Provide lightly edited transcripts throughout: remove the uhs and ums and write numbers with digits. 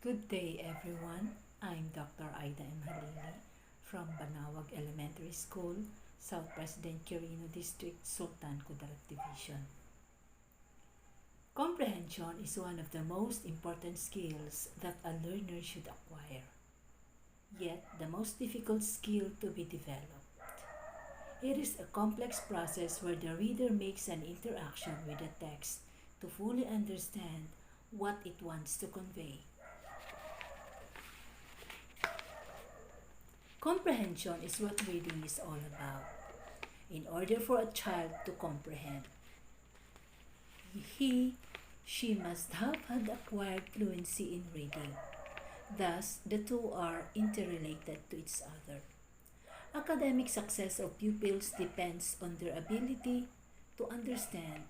Good day, everyone. I'm Dr. AIDA and HALILI from Banawag Elementary School, South President Quirino District, Sultan Kudarat Division. Comprehension is one of the most important skills that a learner should acquire, yet the most difficult skill to be developed. It is a complex process where the reader makes an interaction with the text to fully understand what it wants to convey. Comprehension is what reading is all about. In order for a child to comprehend, she must have had acquired fluency in reading. Thus, the two are interrelated to each other. Academic success of pupils depends on their ability to understand,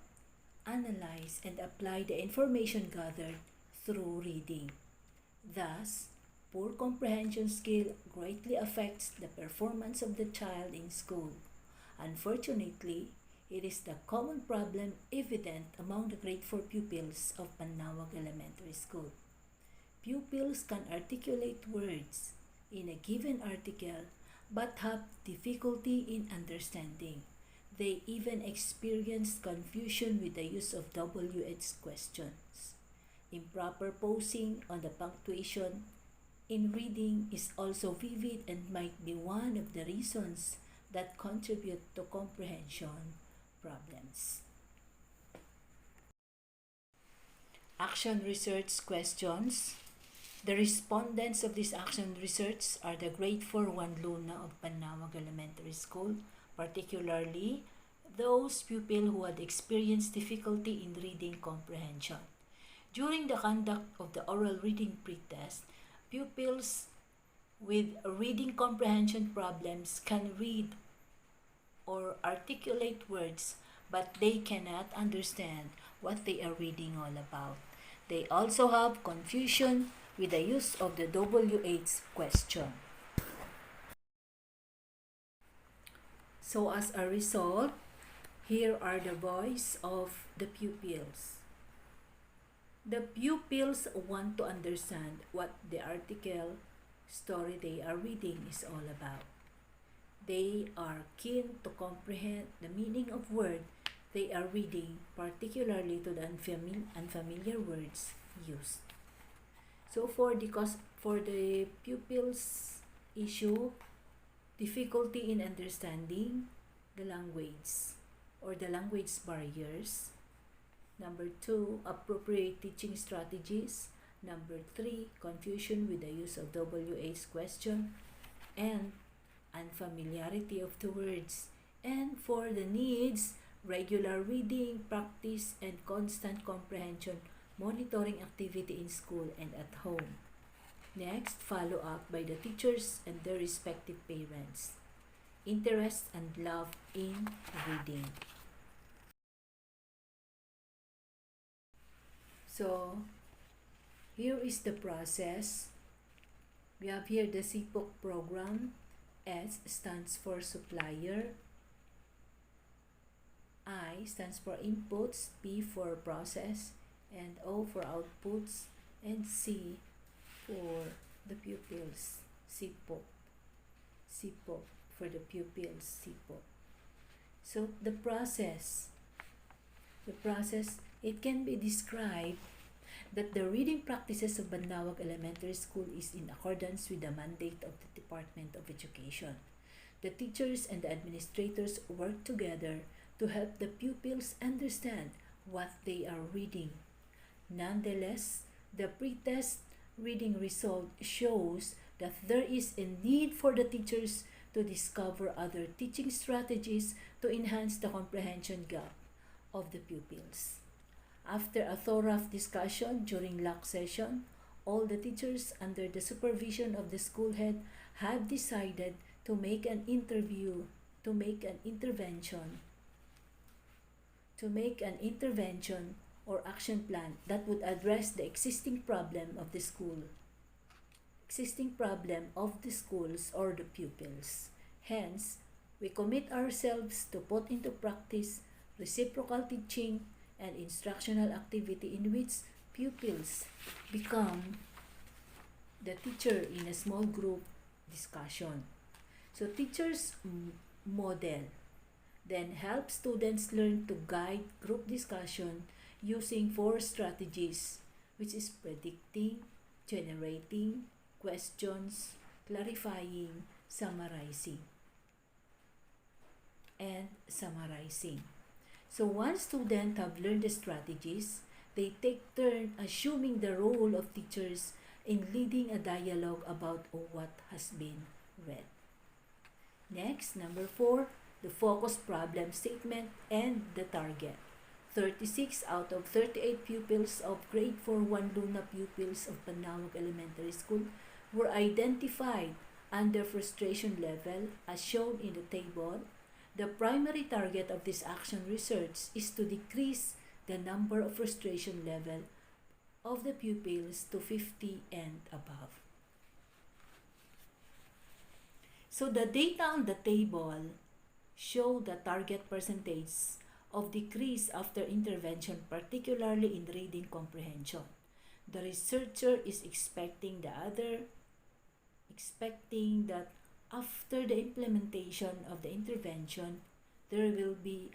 analyze, and apply the information gathered through reading. Thus, poor comprehension skill greatly affects the performance of the child in school. Unfortunately, it is the common problem evident among the grade 4 pupils of Banawag Elementary School. Pupils can articulate words in a given article but have difficulty in understanding. They even experience confusion with the use of WH questions. Improper posing on the punctuation in reading is also vivid and might be one of the reasons that contribute to comprehension problems. Action research questions. The respondents of this action research are the grade 4-1 Luna of Banawag Elementary School, particularly those pupils who had experienced difficulty in reading comprehension. During the conduct of the oral reading pretest, pupils with reading comprehension problems can read or articulate words, but they cannot understand what they are reading all about. They also have confusion with the use of the WH question. So as a result, here are the voice of the pupils. The pupils want to understand what the article story they are reading is all about. They are keen to comprehend the meaning of word they are reading, particularly to the unfamiliar words used. So for the pupils issue, difficulty in understanding the language or the language barriers. Number 2, appropriate teaching strategies. Number 3, confusion with the use of WH question and unfamiliarity of the words. And for the needs, regular reading, practice, and constant comprehension monitoring activity in school and at home. Next, follow up by the teachers and their respective parents. Interest and love in reading. So, here is the process. We have here the CPOC program. S stands for supplier. I stands for inputs, P for process, and O for outputs, and C for the pupils, CPOC. CPOC for the pupils, CPOC. So the process, it can be described that the reading practices of Banawag Elementary School is in accordance with the mandate of the Department of Education. The teachers and the administrators work together to help the pupils understand what they are reading. Nonetheless, the pretest reading result shows that there is a need for the teachers to discover other teaching strategies to enhance the comprehension gap of the pupils. After a thorough discussion during LAC session, all the teachers under the supervision of the school head have decided to make an intervention or action plan that would address the existing problem of the schools or the pupils. Hence, we commit ourselves to put into practice reciprocal teaching and instructional activity in which pupils become the teacher in a small group discussion. So teachers model, then help students learn to guide group discussion using 4 strategies, which is predicting, generating, questions, clarifying, summarizing, and summarizing. So once students have learned the strategies, they take turn assuming the role of teachers in leading a dialogue about what has been read. Next, number 4, the focus problem statement and the target. 36 out of 38 pupils of grade 4-1 Luna pupils of Panawag Elementary School were identified under frustration level as shown in the table. The primary target of this action research is to decrease the number of frustration level of the pupils to 50 and above. So the data on the table show the target percentage of decrease after intervention, particularly in reading comprehension. The researcher is expecting that after the implementation of the intervention, there will be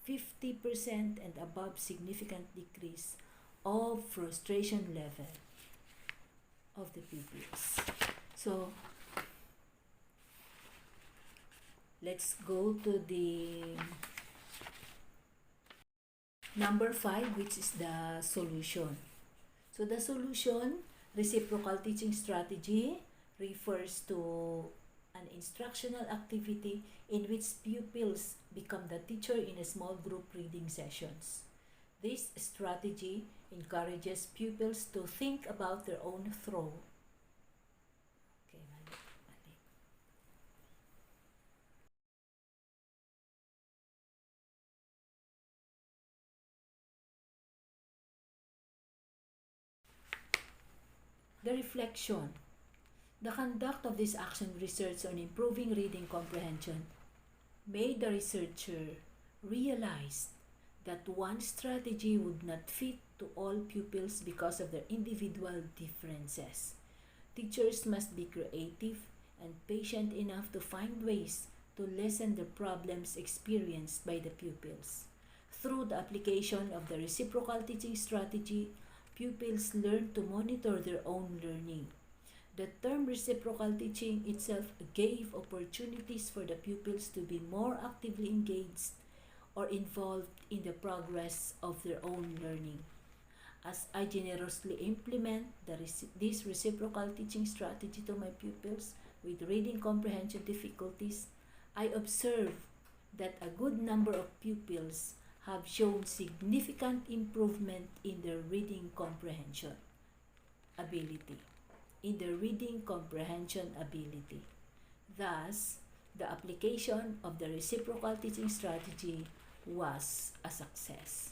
50% and above significant decrease of frustration level of the pupils. So, let's go to the number 5, which is the solution. So the solution, reciprocal teaching strategy, refers to an instructional activity in which pupils become the teacher in a small group reading sessions. This strategy encourages pupils to think about their own throw. The reflection. The conduct of this action research on improving reading comprehension made the researcher realize that one strategy would not fit to all pupils because of their individual differences. Teachers must be creative and patient enough to find ways to lessen the problems experienced by the pupils. Through the application of the reciprocal teaching strategy, pupils learn to monitor their own learning. The term reciprocal teaching itself gave opportunities for the pupils to be more actively engaged or involved in the progress of their own learning. As I generously implement this reciprocal teaching strategy to my pupils with reading comprehension difficulties, I observe that a good number of pupils have shown significant improvement in their reading comprehension ability. Thus, the application of the reciprocal teaching strategy was a success.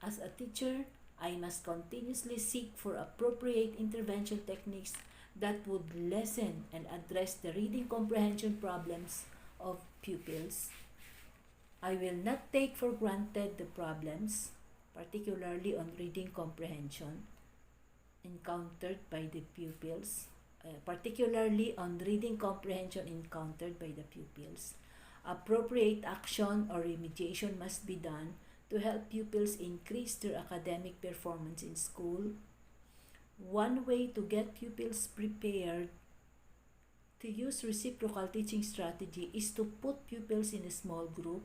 As a teacher, I must continuously seek for appropriate intervention techniques that would lessen and address the reading comprehension problems of pupils. I will not take for granted the problems, particularly on reading comprehension, encountered by the pupils. Appropriate action or remediation must be done to help pupils increase their academic performance in school. One way to get pupils prepared to use reciprocal teaching strategy is to put pupils in a small group.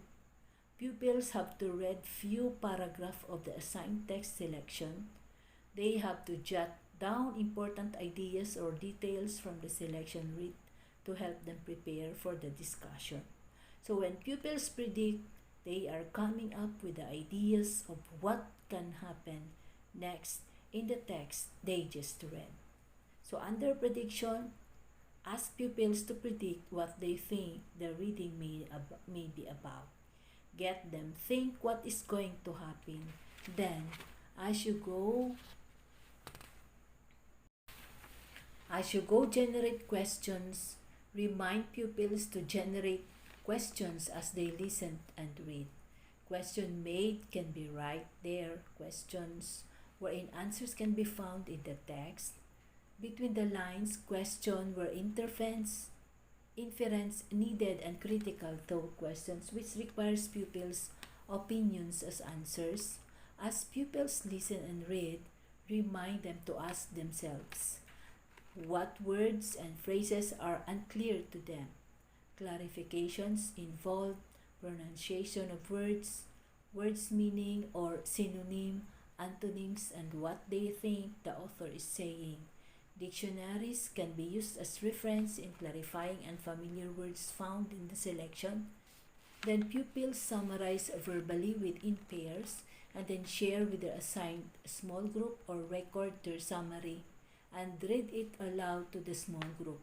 Pupils have to read few paragraphs of the assigned text selection. They have to jot down important ideas or details from the selection read to help them prepare for the discussion. So when pupils predict, they are coming up with the ideas of what can happen next in the text they just read. So under prediction, ask pupils to predict what they think the reading may be about. Get them think what is going to happen. Then, as you go generate questions. Remind pupils to generate questions as they listen and read. Question made can be right there. Questions wherein answers can be found in the text. Between the lines, question where inference needed and critical thought questions which requires pupils' opinions as answers. As pupils listen and read, remind them to ask themselves what words and phrases are unclear to them. Clarifications involve pronunciation of words meaning or synonym, antonyms, and what they think the author is saying. Dictionaries can be used as reference in clarifying unfamiliar words found in the selection. Then pupils summarize verbally within pairs and then share with their assigned small group or record their summary and read it aloud to the small group.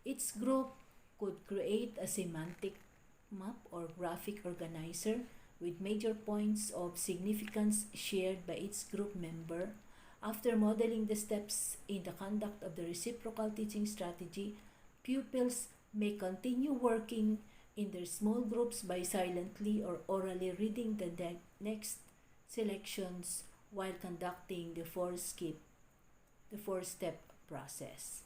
Each group could create a semantic map or graphic organizer with major points of significance shared by each group member. After modeling the steps in the conduct of the reciprocal teaching strategy, pupils may continue working in their small groups by silently or orally reading the next selections while conducting the four-step process.